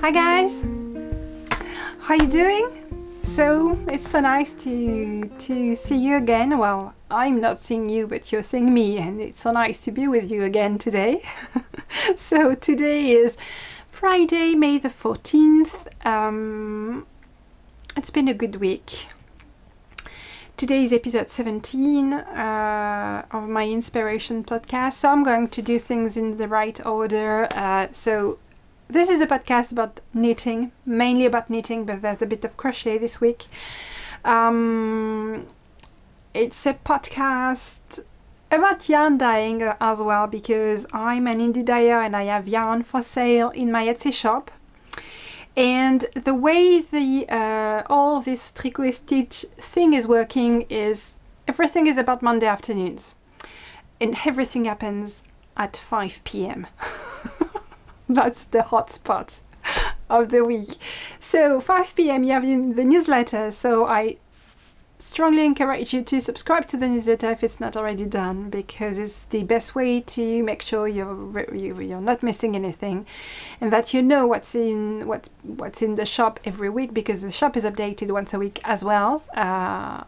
Hi guys, how you doing? So it's so nice to see you again. Well, I'm not seeing you, but you're seeing me, and it's so nice to be with you again today. So today is Friday, May the 14th. It's been a good week. Today is episode 17 of my inspiration podcast, so I'm going to do things in the right order. So this is a podcast about knitting, mainly about knitting, but there's a bit of crochet this week. It's a podcast about yarn dyeing as well, because I'm an indie dyer and I have yarn for sale in my Etsy shop. And the way the all this Tricot stitch thing is working is everything is about Monday afternoons, and everything happens at 5 p.m. That's the hot spot of the week. So 5 p.m. you have the newsletter, so I strongly encourage you to subscribe to the newsletter if it's not already done, because it's the best way to make sure you're not missing anything, and that you know what's in the shop every week, because the shop is updated once a week as well. At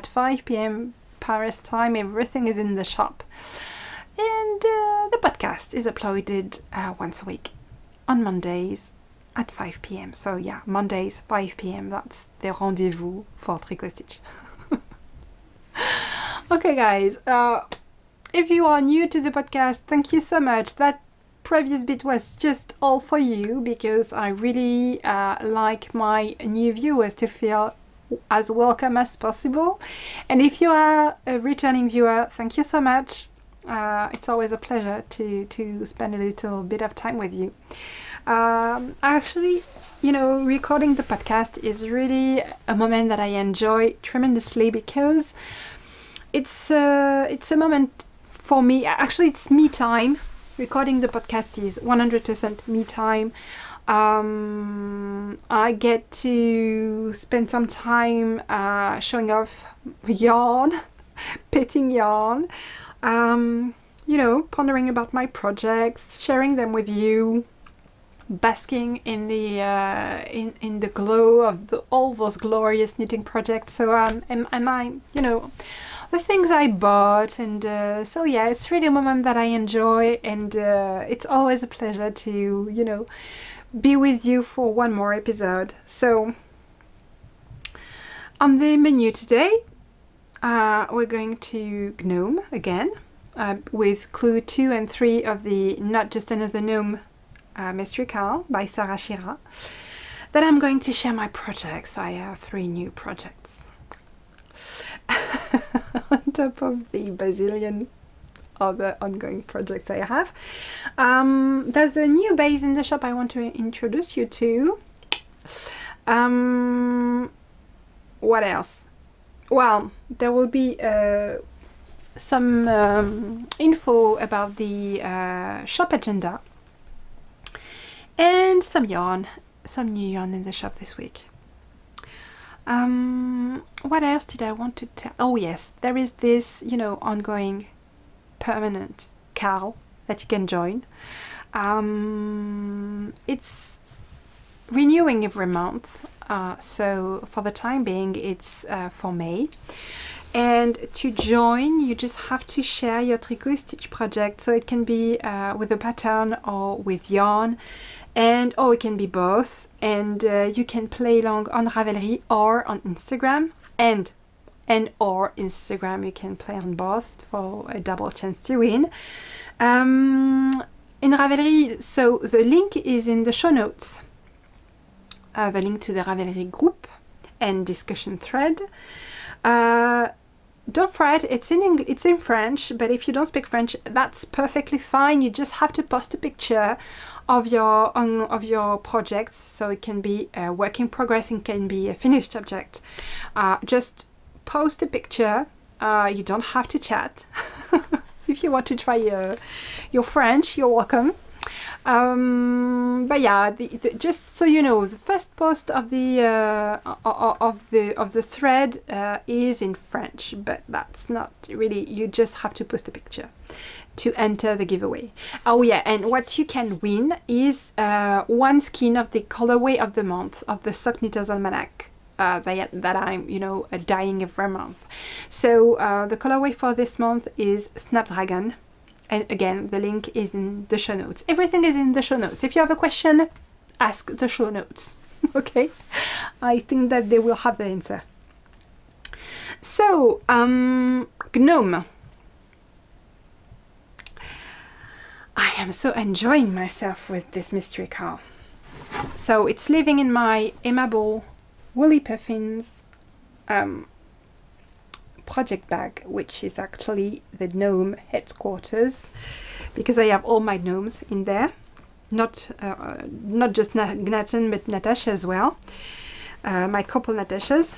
5 p.m. Paris time, everything is in the shop. And the podcast is uploaded once a week on Mondays at 5 p.m. So yeah, Mondays 5 p.m. that's the rendezvous for Tricot Stitch. Okay guys, if you are new to the podcast, thank you so much. That previous bit was just all for you, because I really like my new viewers to feel as welcome as possible. And if you are a returning viewer, thank you so much. It's always a pleasure to spend a little bit of time with you. Actually, you know, recording the podcast is really a moment that I enjoy tremendously, because it's a moment for me. Actually, it's me time. Recording the podcast is 100% me time. I get to spend some time showing off yarn, petting yarn. You know, pondering about my projects, sharing them with you, basking in the in the glow of all those glorious knitting projects. So and I, you know, the things I bought, and so yeah, it's really a moment that I enjoy, and it's always a pleasure to, you know, be with you for one more episode. So on the menu today, we're going to Gnome again, with clue 2 and 3 of the Not Just Another Gnome mystery card by Schira. Then I'm going to share my projects. I have 3 new projects on top of the bazillion other ongoing projects I have. There's a new base in the shop I want to introduce you to. What else? Well, there will be some info about the shop agenda, and some new yarn in the shop this week. What else did I want to tell? Oh yes, there is this, you know, ongoing permanent CAL that you can join. It's renewing every month, so for the time being it's for May. And to join, you just have to share your Tricot Stitch project, so it can be with a pattern or with yarn, and or it can be both, and you can play along on Ravelry or on Instagram, and or Instagram. You can play on both for a double chance to win. In Ravelry, so the link is in the show notes, the link to the Ravelry group and discussion thread. Don't fret, it's in French, but if you don't speak French, that's perfectly fine. You just have to post a picture of your projects, so it can be a work in progress, it can be a finished object. Just post a picture. You don't have to chat. If you want to try your French, you're welcome. But yeah, just so you know, the first post of the thread is in French, but that's not really. You just have to post a picture to enter the giveaway. Oh yeah, and what you can win is one skin of the colorway of the month of the Sock Knitter's Almanac that I'm, you know, dyeing every month. So the colorway for this month is Snapdragon, and again the link is in the show notes. Everything is in the show notes. If you have a question, ask the show notes. Okay, I think that they will have the answer. So Gnome. I am so enjoying myself with this mystery car. So it's living in my aimable Woolly Puffins project bag, which is actually the Gnome headquarters, because I have all my gnomes in there. Not just Gnathan, but Natasha as well. My couple Natashas.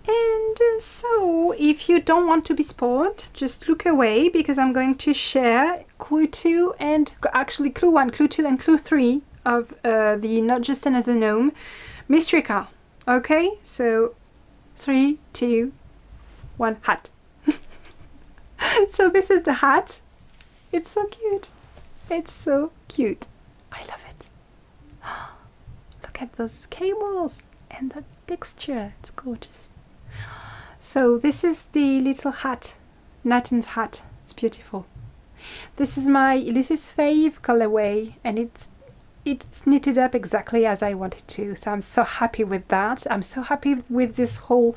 And so, if you don't want to be spoiled, just look away, because I'm going to share clue 2 and actually clue 1, clue 2 and clue 3 of the Not Just Another Gnome mystery car. Okay, so 3, 2, 1, hat. So this is the hat. It's so cute. It's so cute. I love it. Look at those cables and the texture. It's gorgeous. So this is the little hat, Gnathan's hat. It's beautiful. This is Fave colorway, and it's knitted up exactly as I wanted to. So I'm so happy with that. I'm so happy with this whole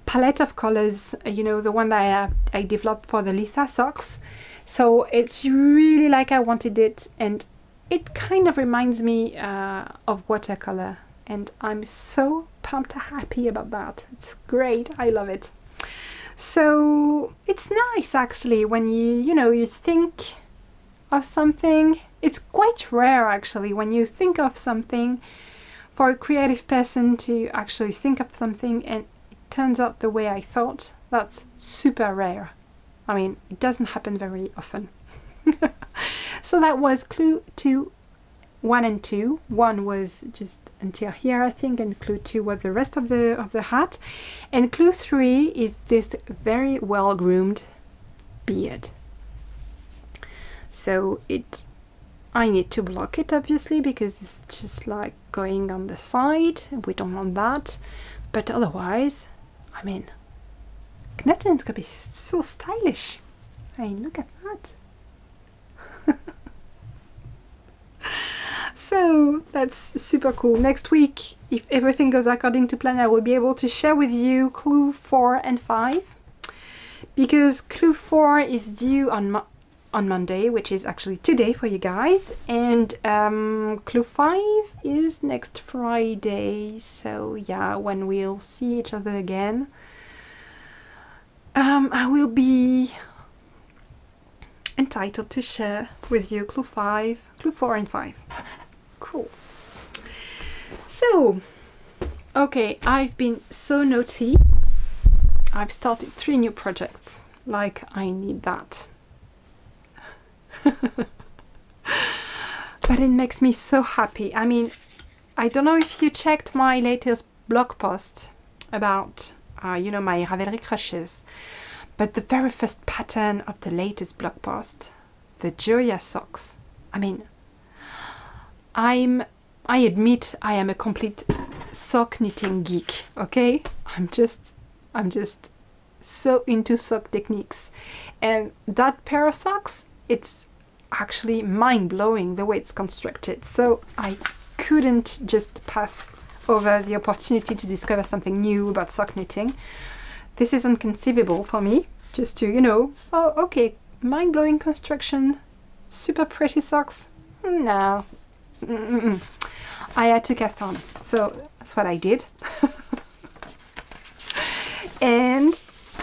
palette of colors. You know, the one that I developed for the Litha socks. So it's really like I wanted it, and it kind of reminds me of watercolor. And I'm so pumped happy about that. It's great. I love it. So it's nice actually when you think of something. It's quite rare actually when you think of something, for a creative person to actually think of something and it turns out the way I thought. That's super rare. I mean, it doesn't happen very often. So that was clue 2. 1 and 2. 1 was just until here, I think, and clue 2 was the rest of the hat. And clue 3 is this very well groomed beard. So I need to block it obviously, because it's just like going on the side, and we don't want that. But otherwise, I mean, Gnathan's gonna be so stylish. I mean, look at that. So that's super cool. Next week, if everything goes according to plan, I will be able to share with you clue 4 and 5, because clue 4 is due on Monday, which is actually today for you guys, and clue 5 is next Friday. So yeah, when we'll see each other again, I will be entitled to share with you clue 4 and 5. Cool. So, okay, I've been so naughty. I've started 3 new projects. Like, I need that. But it makes me so happy. I mean, I don't know if you checked my latest blog post about, my Ravelry crushes. But the very first pattern of the latest blog post, the Joya socks. I mean, I admit I am a complete sock knitting geek, okay? I'm just so into sock techniques. And that pair of socks, it's actually mind-blowing the way it's constructed. So I couldn't just pass over the opportunity to discover something new about sock knitting. This is inconceivable for me, just to, oh, okay, mind-blowing construction, super pretty socks. No. I had to cast on, so that's what I did. And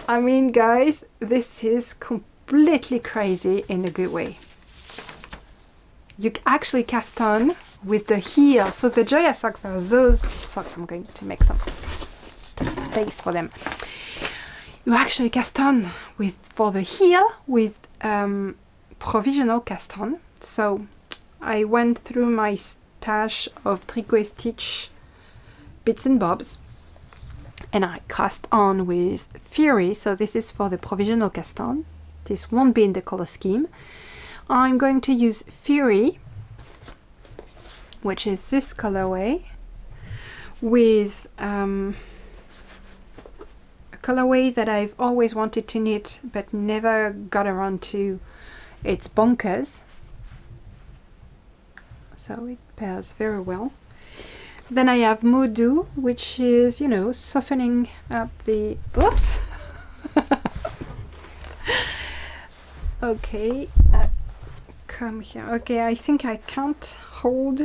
I mean, guys, this is completely crazy in a good way. You actually cast on with the heel. So the Joya socks are those socks. I'm going to make some space for them. You actually cast on for the heel with provisional cast on. So I went through my stash of Tricot Stitch bits and bobs, and I cast on with Fury. So this is for the provisional cast on. this won't be in the color scheme. I'm going to use Fury, which is this colorway, with a colorway that I've always wanted to knit but never got around to. It's Bonkers, so it pairs very well. Then I have Modu, which is, you know, softening up the... Oops! Okay, come here. Okay, I think I can't hold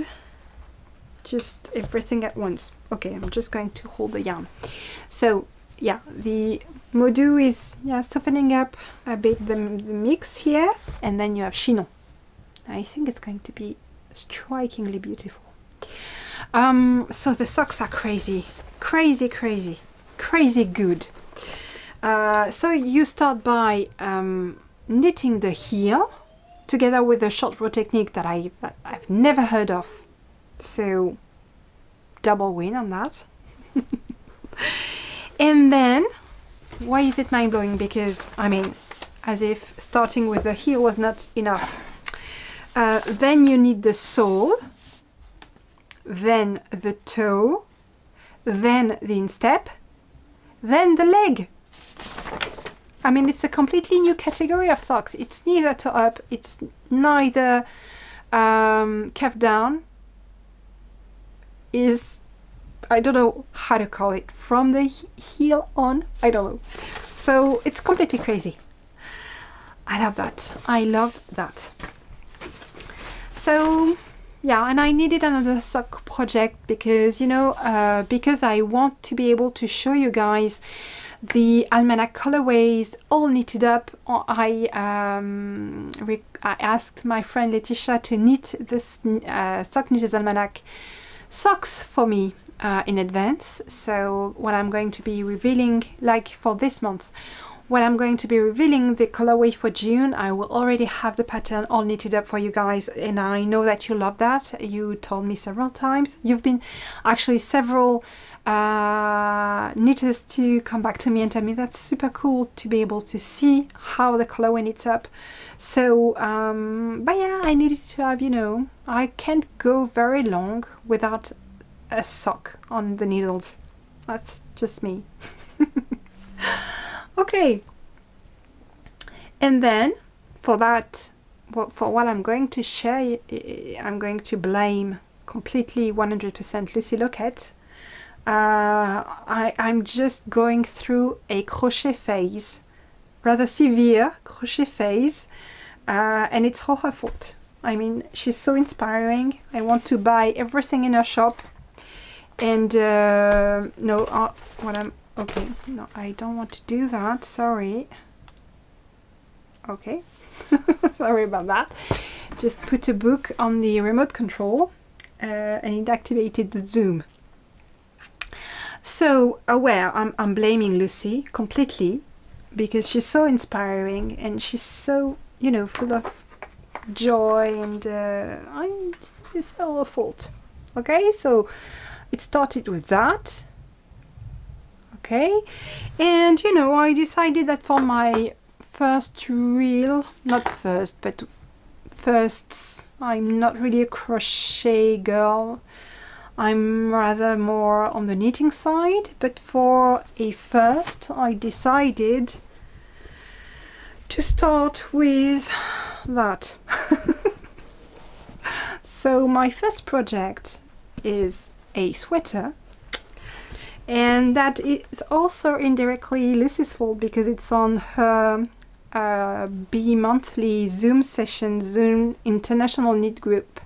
just everything at once. Okay, I'm just going to hold the yarn. So yeah, the Modu is softening up a bit the mix here, and then you have Chinon. I think it's going to be strikingly beautiful. So the socks are crazy good. So you start by knitting the heel together with the short row technique that I've never heard of, so double win on that. And then, why is it mind-blowing? Because, I mean, as if starting with the heel was not enough. Then you need the sole, then the toe, then the instep, then the leg. I mean, it's a completely new category of socks. It's neither toe up, it's neither cuff down. Is, I don't know how to call it, from the heel on, I don't know. So it's completely crazy. I love that. I love that. So yeah, and I needed another sock project because, you know, because I want to be able to show you guys the almanac colorways all knitted up. I asked my friend Letitia to knit this Sock Knitters Almanac socks for me in advance. So when I'm going to be revealing, like for this month, when I'm going to be revealing the colorway for June, I will already have the pattern all knitted up for you guys, and I know that you love that. You told me several times. You've been actually several knitters to come back to me and tell me that's super cool to be able to see how the colorway knits up. So but yeah, I needed to have, you know, I can't go very long without a sock on the needles. That's just me. Okay, and then for that, for what I'm going to share, I'm going to blame completely 100% Lucy Lockett. I'm just going through a crochet phase, rather severe crochet phase, and it's all her fault. I mean, she's so inspiring. I want to buy everything in her shop, and no, okay, no, I don't want to do that, sorry. Okay, sorry about that. Just put a book on the remote control and it activated the zoom. So, well, I'm blaming Lucy completely because she's so inspiring and she's so, you know, full of joy, and it's all her fault. Okay, so it started with that. Okay, and you know, I decided that for my first reel, not first, but firsts, I'm not really a crochet girl. I'm rather more on the knitting side, but for a first, I decided to start with that. So my first project is a sweater. And that is also indirectly Lucy's fault because it's on her bi-monthly Zoom session, Zoom International Knit Group.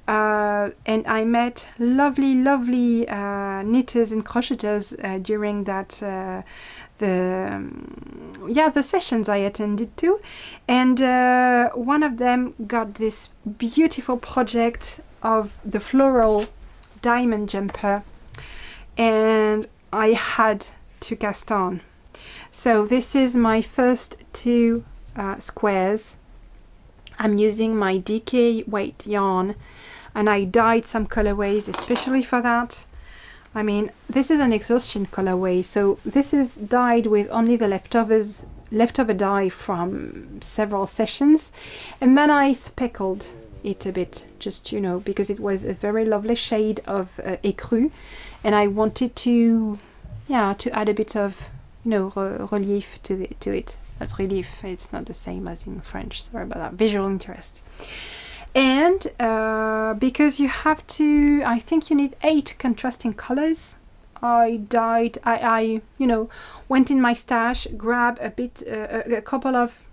And I met lovely knitters and crocheters during that the sessions I attended to, and one of them got this beautiful project of the floral diamond jumper, and I had to cast on. So this is my first two squares. I'm using my DK weight yarn, and I dyed some colorways especially for that. I mean, this is an exhaustion colorway, so this is dyed with only the leftovers leftover dye from several sessions, and then I speckled it a bit, just, you know, because it was a very lovely shade of écru, and I wanted to, yeah, to add a bit of, you know, relief to it. Not relief, it's not the same as in French, sorry about that, visual interest. And because you have to, I think you need 8 contrasting colors, I you know, went in my stash, grabbed a bit, a couple of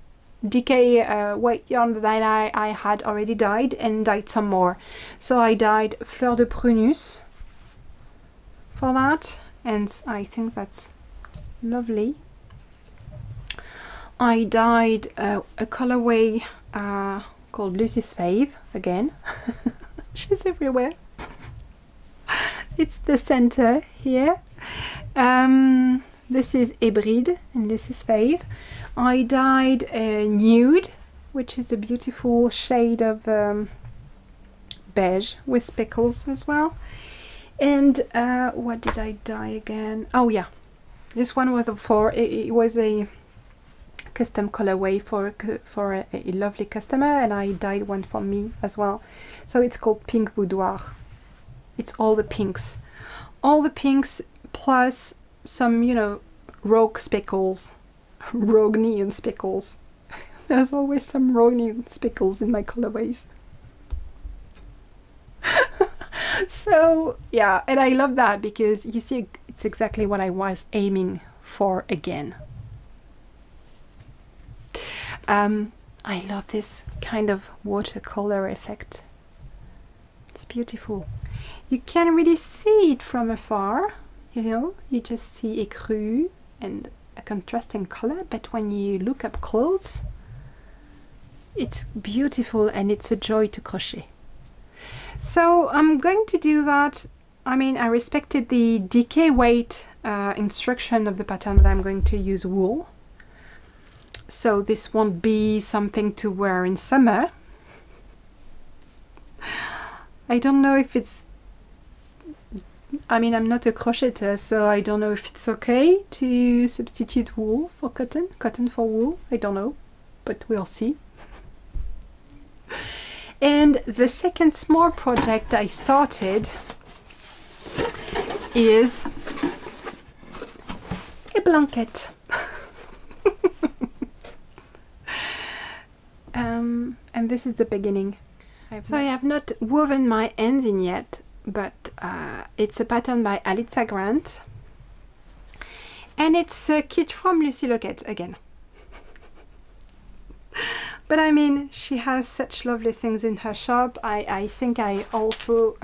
DK white yarn that I had already dyed, and dyed some more. So I dyed Fleur de Prunus for that, and I think that's lovely. I dyed a colorway called Lucy's Fave again. She's everywhere. It's the center here. This is Hybride and Lucy's Fave. I dyed a Nude, which is a beautiful shade of beige with speckles as well. And what did I dye again? Oh yeah, this one was it was a custom colorway for a lovely customer, and I dyed one for me as well. So it's called Pink Boudoir. It's all the pinks plus some, you know, rogue speckles, rogue neon speckles. There's always some rogue neon speckles in my colorways. So yeah, and I love that because you see it's exactly what I was aiming for again. I love this kind of watercolor effect. It's beautiful. You can't really see it from afar, you know, you just see écru and a contrasting color, but when you look up close, it's beautiful and it's a joy to crochet. So I'm going to do that. I mean, I respected the DK weight instruction of the pattern, but I'm going to use wool. So this won't be something to wear in summer. I don't know if it's, I mean, I'm not a crocheter, so I don't know if it's okay to substitute wool for cotton, cotton for wool, I don't know, but we'll see. And the second small project I started is a blanket. And this is the beginning. I have not woven my ends in yet, but it's a pattern by Alitza Grant, and it's a kit from Lucy Lockett again. But I mean, she has such lovely things in her shop. I think I also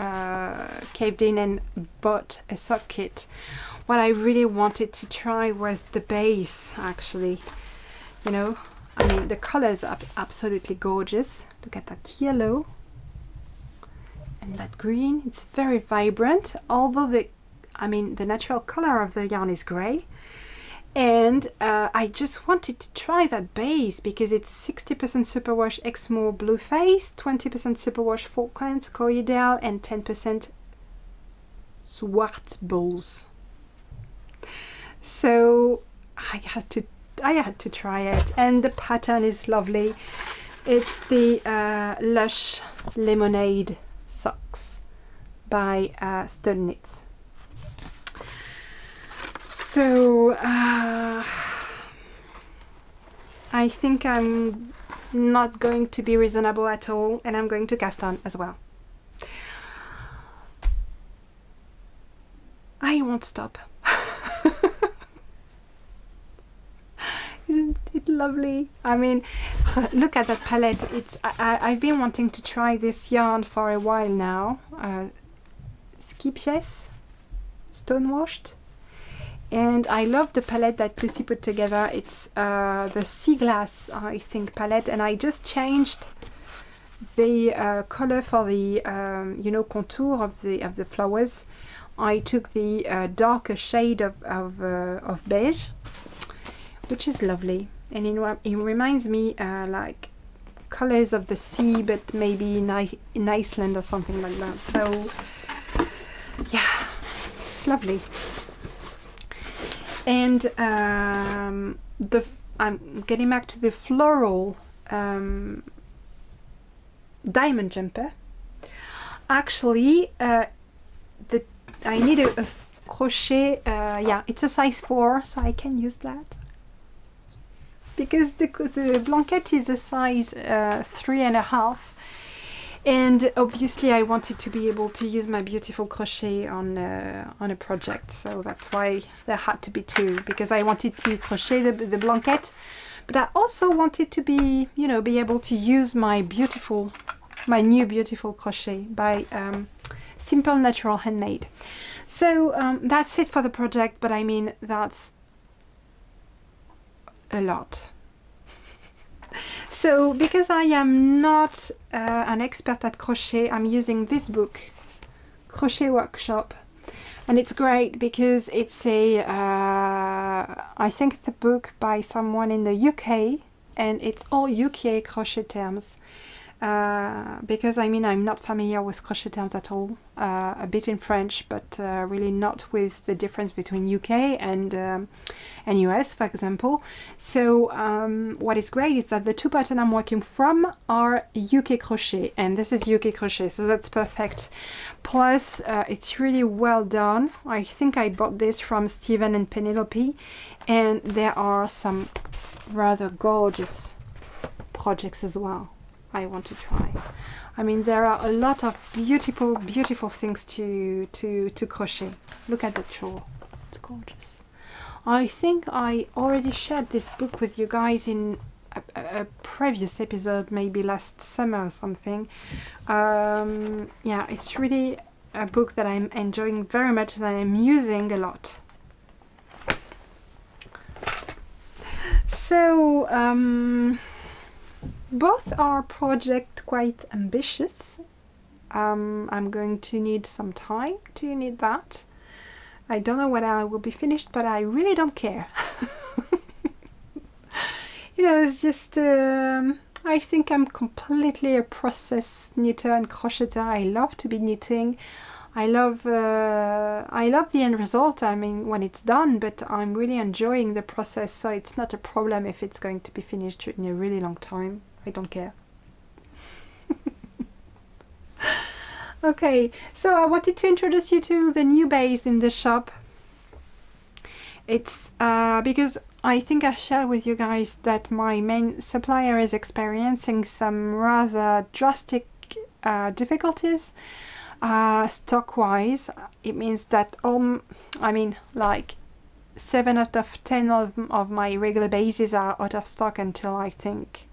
caved in and bought a sock kit. What I really wanted to try was the base, actually, you know. I mean, the colors are absolutely gorgeous. Look at that yellow and that green. It's very vibrant, although the natural color of the yarn is gray. And I just wanted to try that base because it's 60% superwash Exmo Blueface, 20% superwash Falklands Corriedale, and 10% Zwartbols. So I had to try it, and the pattern is lovely. It's the Lush Lemonade Socks by Stone Knits. So I think I'm not going to be reasonable at all, and I'm going to cast on as well. I won't stop. Isn't it lovely? I mean, look at that palette. It's I've been wanting to try this yarn for a while now. Skipjes, stone washed, and I love the palette that Lucy put together. It's the Sea Glass, I think, palette, and I just changed the color for the you know, contour of the flowers. I took the darker shade of beige, which is lovely, and it reminds me like colors of the sea, but maybe in Iceland or something like that. So yeah, it's lovely. And I'm getting back to the floral diamond jumper. Actually, I need a crochet. Yeah, it's a size 4, so I can use that. Because the blanket is a size 3.5, and obviously I wanted to be able to use my beautiful crochet on a project, so that's why there had to be 2, because I wanted to crochet the blanket, but I also wanted to be, you know, be able to use my new beautiful crochet by Simple Natural Handmade. So that's it for the project, but I mean, that's a lot. So because I am not an expert at crochet, I'm using this book, Crochet Workshop, and it's great because it's a I think it's a book by someone in the UK, and it's all UK crochet terms. Because I mean, I'm not familiar with crochet terms at all, a bit in French, but really not with the difference between UK and US, for example. So what is great is that the 2 patterns I'm working from are UK crochet, and this is UK crochet, so that's perfect. Plus it's really well done. I think I bought this from Stephen and Penelope, and there are some rather gorgeous projects as well I want to try. I mean, there are a lot of beautiful things to crochet. Look at the shawl, it's gorgeous. I think I already shared this book with you guys in a previous episode, maybe last summer or something. Yeah, it's really a book that I'm enjoying very much, that I'm using a lot. So both are projects quite ambitious. I'm going to need some time to need that. I don't know when I will be finished, but I really don't care. You know, it's just I think I'm completely a process knitter and crocheter. I love to be knitting. I love the end result, I mean, when it's done, but I'm really enjoying the process, so it's not a problem if it's going to be finished in a really long time. I don't care. Okay, so I wanted to introduce you to the new base in the shop. It's because I think I shared with you guys that my main supplier is experiencing some rather drastic difficulties stock-wise. It means that I mean, like 7 out of 10 of my regular bases are out of stock until I think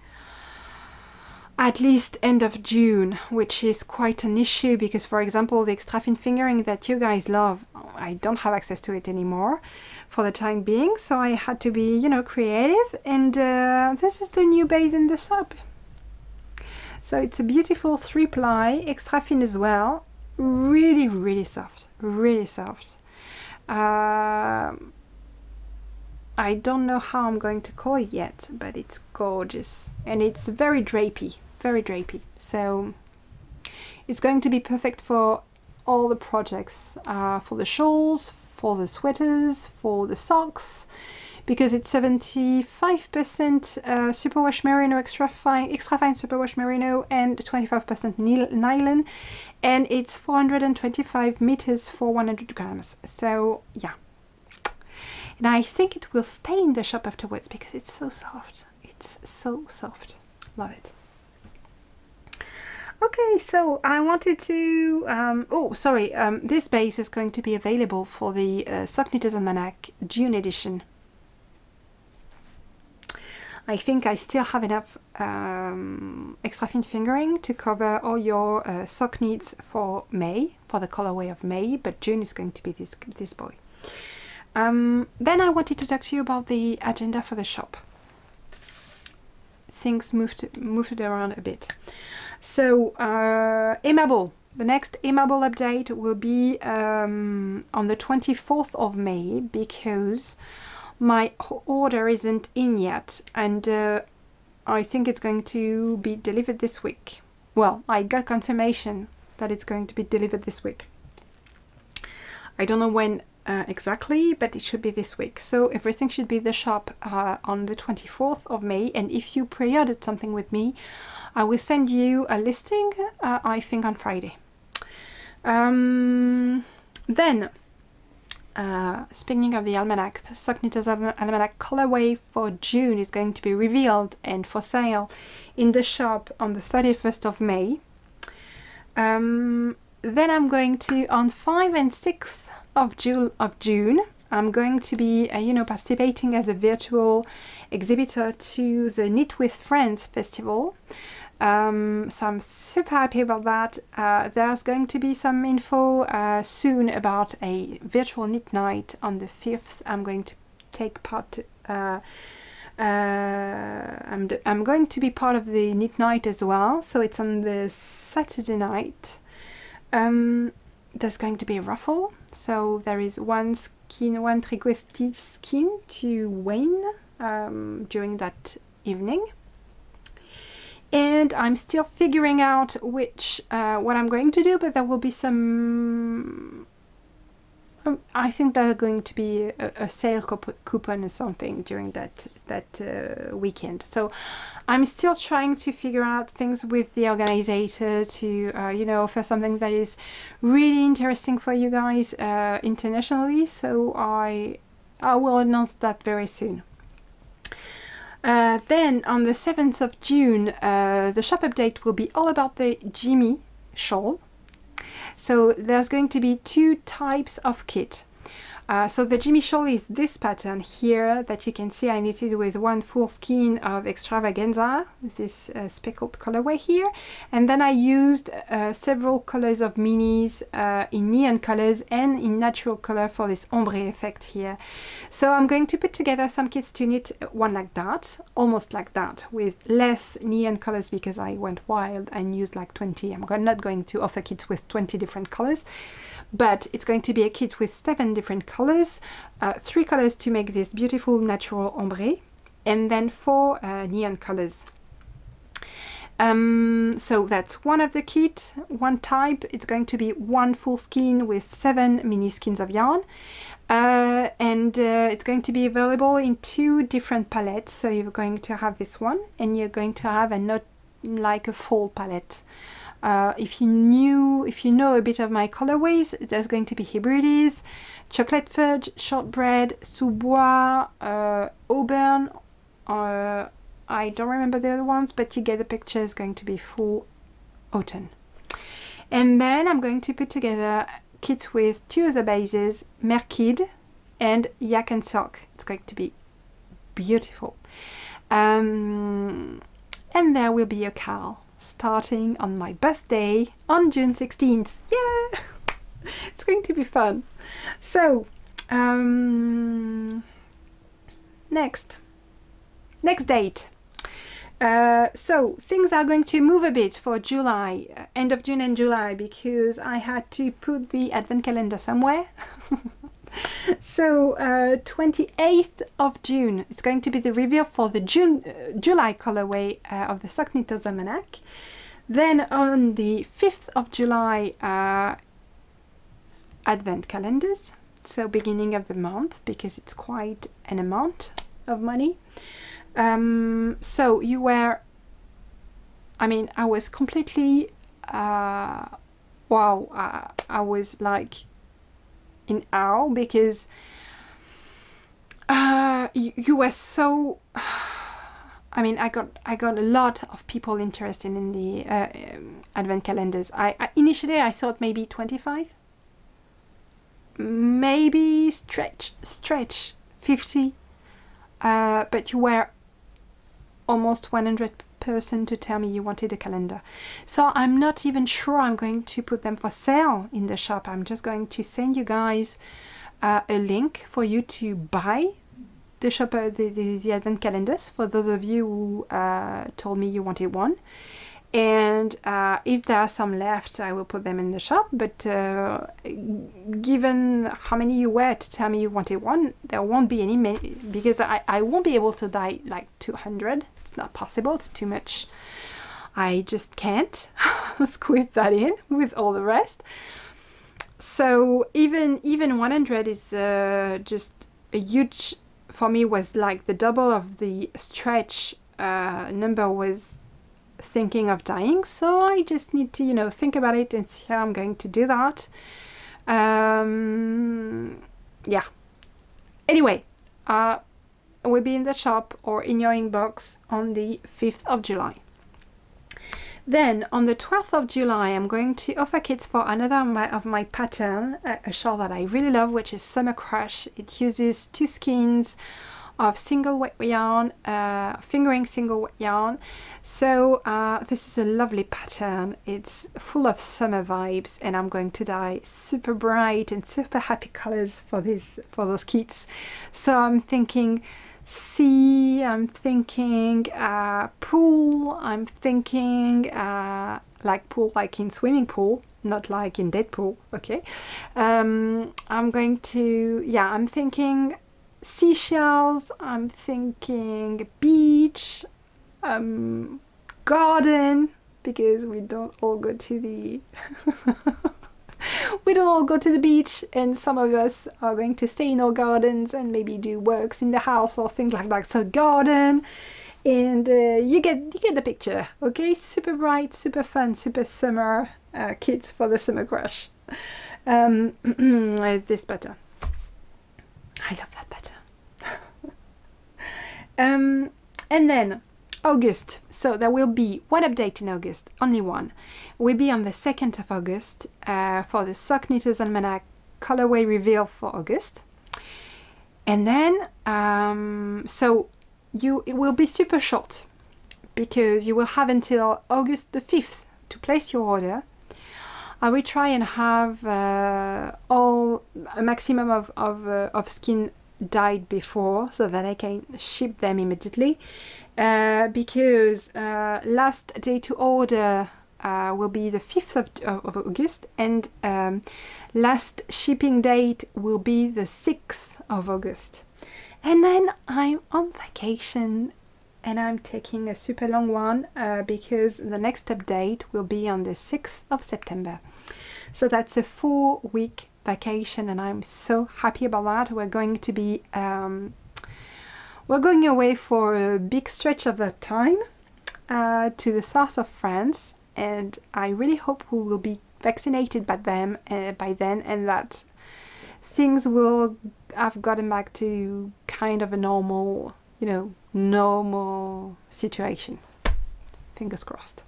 at least end of June, which is quite an issue because, for example, the extrafine fingering that you guys love, I don't have access to it anymore for the time being, so I had to be, you know, creative, and this is the new base in the shop. So it's a beautiful 3-ply, extrafine as well, really soft, really soft. I don't know how I'm going to call it yet, but it's gorgeous, and it's very drapey, so it's going to be perfect for all the projects, for the shawls, for the sweaters, for the socks, because it's 75% superwash merino, extrafine superwash merino, and 25% nylon, and it's 425 meters for 100 grams. So yeah, and I think it will stay in the shop afterwards because it's so soft. It's so soft. Love it. Okay, so I wanted to oh sorry, this base is going to be available for the Sock Knitters Almanac June edition. I think I still have enough extrafine fingering to cover all your sock needs for May, for the colorway of May, but June is going to be this boy. Then I wanted to talk to you about the agenda for the shop. Things moved it around a bit. So Aimable, the next Aimable update will be on the 24th of May because my order isn't in yet, and I think it's going to be delivered this week. Well, I got confirmation that it's going to be delivered this week. I don't know when exactly, but it should be this week. So everything should be in the shop on the 24th of May. And if you pre-ordered something with me, I will send you a listing, I think on Friday. Then, speaking of the almanac, Gnathan's almanac colorway for June is going to be revealed and for sale in the shop on the 31st of May. Then I'm going to, on 5th and 6th of June, I'm going to be, participating as a virtual exhibitor to the Knit with Friends festival. So I'm super happy about that. There's going to be some info soon about a virtual knit night on the 5th. I'm going to take part. I'm going to be part of the knit night as well. So it's on the Saturday night. There's going to be a raffle. So there is one Tricot stitch skin to win during that evening. And I'm still figuring out what I'm going to do, but there will be some, I think there's going to be a sale coupon or something during that weekend. So I'm still trying to figure out things with the organizer to, offer something that is really interesting for you guys internationally. So I will announce that very soon. Then on the 7th of June, the shop update will be all about the Jimmy shawl. So there's going to be 2 types of kit. So the Jimmy shawl is this pattern here that you can see I knitted with one full skein of extravaganza, this speckled colorway here, and then I used several colors of minis in neon colors and in natural color for this ombre effect here. So I'm going to put together some kits to knit one like that, almost like that, with less neon colors because I went wild and used like 20. I'm not going to offer kits with 20 different colors, but it's going to be a kit with 7 different colors, 3 colors to make this beautiful natural ombre, and then 4 neon colors. So that's one of the kit, one type. It's going to be one full skein with 7 mini skeins of yarn, and it's going to be available in 2 different palettes. So you're going to have this one, and you're going to have a fall palette. If you know a bit of my colorways, there's going to be Hebrides, chocolate fudge, shortbread, sous-bois, auburn, I don't remember the other ones, but you get the picture. It's going to be full autumn. And then I'm going to put together kits with 2 of the bases, Merkid and Yak and Silk. It's going to be beautiful. And there will be a cowl starting on my birthday on June 16th. Yeah! It's going to be fun. So, next date. So things are going to move a bit for July, end of June and July, because I had to put the advent calendar somewhere. So 28th of June, it's going to be the reveal for the July colorway of the Gnathan's almanac. Then on the 5th of July, advent calendars, so beginning of the month, because it's quite an amount of money. So you were, I was completely, wow, I was like in awe, because you were so, I got a lot of people interested in the advent calendars. Initially I thought maybe 25, maybe stretch 50, but you were almost 100% to tell me you wanted a calendar. So I'm not even sure I'm going to put them for sale in the shop. I'm just going to send you guys a link for you to buy the shop, the advent calendars, for those of you who told me you wanted one. And if there are some left, I will put them in the shop, but given how many you were to tell me you wanted one, there won't be any, because I won't be able to buy like 200. It's not possible, it's too much. I just can't squeeze that in with all the rest. So even 100 is just a huge, for me was like the double of the stretch number was thinking of dying. So I just need to, you know, think about it and see how I'm going to do that. Yeah. Anyway, will be in the shop or in your inbox on the 5th of July. Then on the 12th of July, I'm going to offer kits for another of my pattern, a shawl that I really love, which is Summer Crush. It uses 2 skeins of single wet yarn, fingering single wet yarn. So this is a lovely pattern. It's full of summer vibes, and I'm going to dye super bright and super happy colors for those kits. So I'm thinking sea, I'm thinking pool, I'm thinking like pool like in swimming pool, not like in Deadpool, okay? I'm going to, yeah, I'm thinking seashells, I'm thinking beach, garden, because we don't all go to the we don't all go to the beach, and some of us are going to stay in our gardens and maybe do works in the house or things like that. So garden, and you get the picture, okay? Super bright, super fun, super summer kits for the Summer Crush. This pattern, I love that pattern. And then August, so there will be one update in August, only one. Will be on the 2nd of August for the Sock Knitter's Almanac colorway reveal for August. And then, so it will be super short, because you will have until August the 5th to place your order. I will try and have a maximum of skin dyed before, so that I can ship them immediately. Because last day to order will be the 5th of August, and last shipping date will be the 6th of August. And then I'm on vacation, and I'm taking a super long one because the next update will be on the 6th of September. So that's a 4-week vacation, and I'm so happy about that. We're going to be we're going away for a big stretch of that time to the south of France, and I really hope we will be vaccinated by then, and that things will have gotten back to kind of a normal, you know, normal situation. Fingers crossed.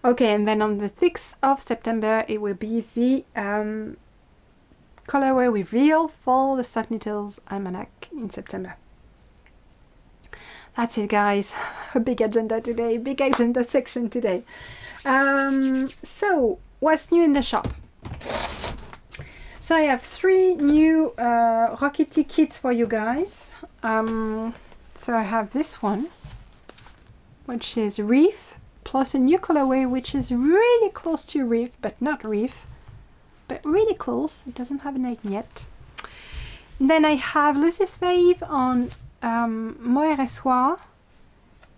Okay, and then on the 6th of September, it will be the colorway reveal for the Sock Knitter's Almanac in September. That's it, guys. A big agenda today, big agenda section today. So, what's new in the shop? So I have 3 new Rockety kits for you guys. So I have this one, which is Reef, plus a new colorway which is really close to Reef, but not Reef, but really close. It doesn't have a name yet. And then I have Lucy's Fave on Mohair et Soie,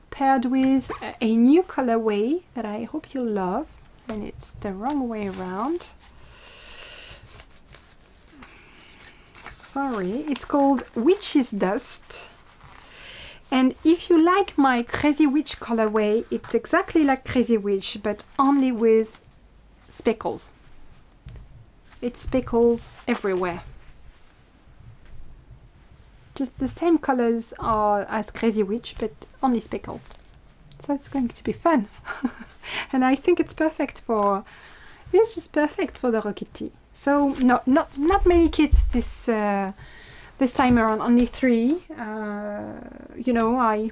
paired with a new colorway that I hope you'll love, and it's the wrong way around. Sorry, it's called Witch's Dust. And if you like my Crazy Witch colorway, it's exactly like Crazy Witch, but only with speckles. It's speckles everywhere. Just the same colors as Crazy Witch, but only speckles. So it's going to be fun. And I think it's perfect for, it's just perfect for the Rockety. So not many kits this time around, only 3. You know, I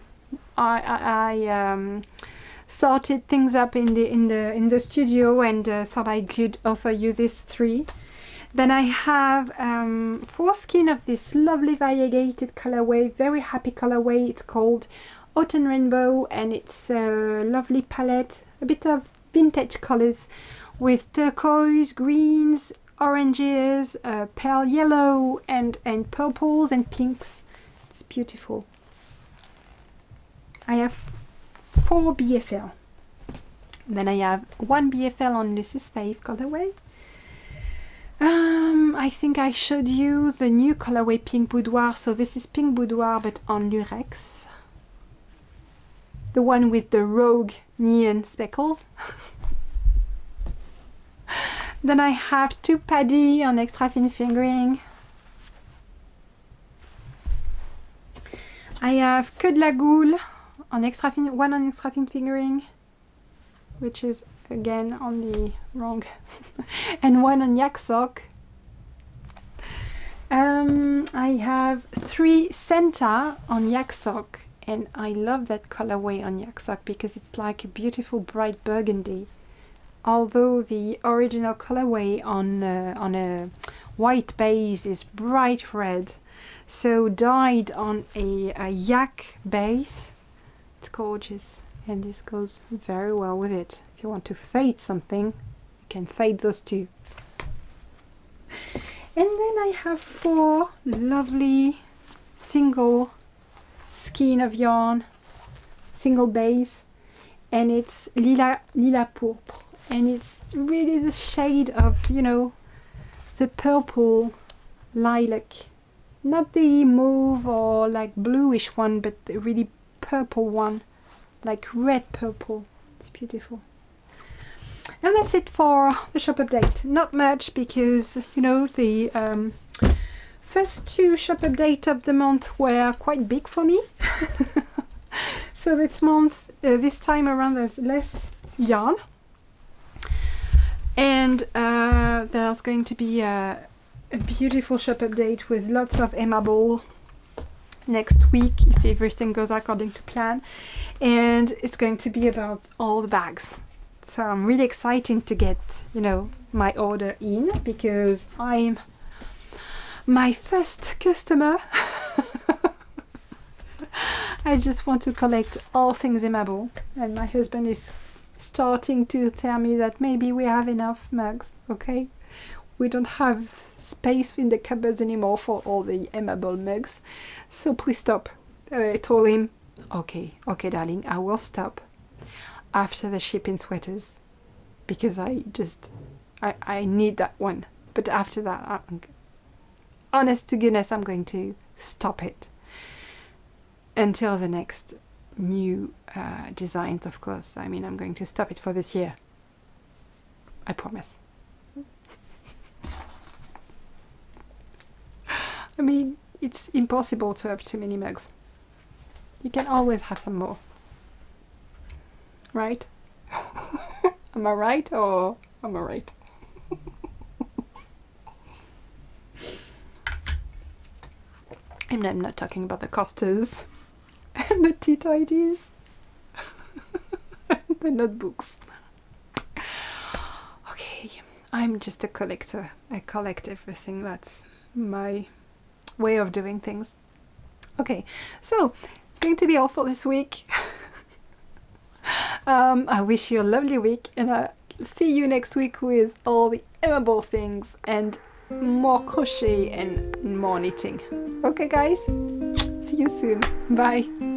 sorted things up in the studio, and thought I could offer you these 3. Then I have 4 skein of this lovely variegated colorway, very happy colorway. It's called Autumn Rainbow, and it's a lovely palette, a bit of vintage colors with turquoise, greens, oranges, pale yellow, and purples and pinks. It's beautiful. I have 4 BFL. Then I have 1 BFL on Lucy's Fave colorway. I think I showed you the new colorway Pink Boudoir. So this is Pink Boudoir but on Lurex. The one with the rogue neon speckles. Then I have two Paddy on extra fine fingering. I have Que de la Goule on extra fine, one on extra fine fingering, which is again on the wrong, and one on Yak Sock. I have 3 Senta on Yak Sock, and I love that colorway on Yak Sock because it's like a beautiful bright burgundy. Although the original colorway on a white base is bright red, so dyed on a yak base, it's gorgeous, and this goes very well with it. If you want to fade something, you can fade those two. And then I have 4 lovely single skein of yarn, single base, and it's Lila Pourpre. And it's really the shade of, you know, the purple lilac. Not the mauve or like bluish one, but the really purple one. Like red purple. It's beautiful. And that's it for the shop update. Not much because, you know, the first 2 shop updates of the month were quite big for me. So this month, this time around, there's less yarn. And there's going to be a beautiful shop update with lots of aimable next week if everything goes according to plan, and it's going to be about all the bags. So I'm really excited to get, you know, my order in because I'm my first customer. I just want to collect all things aimable, and my husband is starting to tell me that maybe we have enough mugs, okay? We don't have space in the cupboards anymore for all the aimable mugs, so please stop. I told him, okay, darling, I will stop after the shipping sweaters because I need that one. But after that, honest to goodness, I'm going to stop it until the next new designs, of course. I mean, I'm going to stop it for this year. I promise. I mean, it's impossible to have too many mugs. You can always have some more. Right? Am I right or am I right? And I'm not talking about the costers and the tea tidies and the notebooks. Okay, I'm just a collector. I collect everything. That's my way of doing things. Okay, so it's going to be all for this week. I wish you a lovely week, and I'll see you next week with all the aimable things and more crochet and more knitting. Okay guys, see you soon. Bye.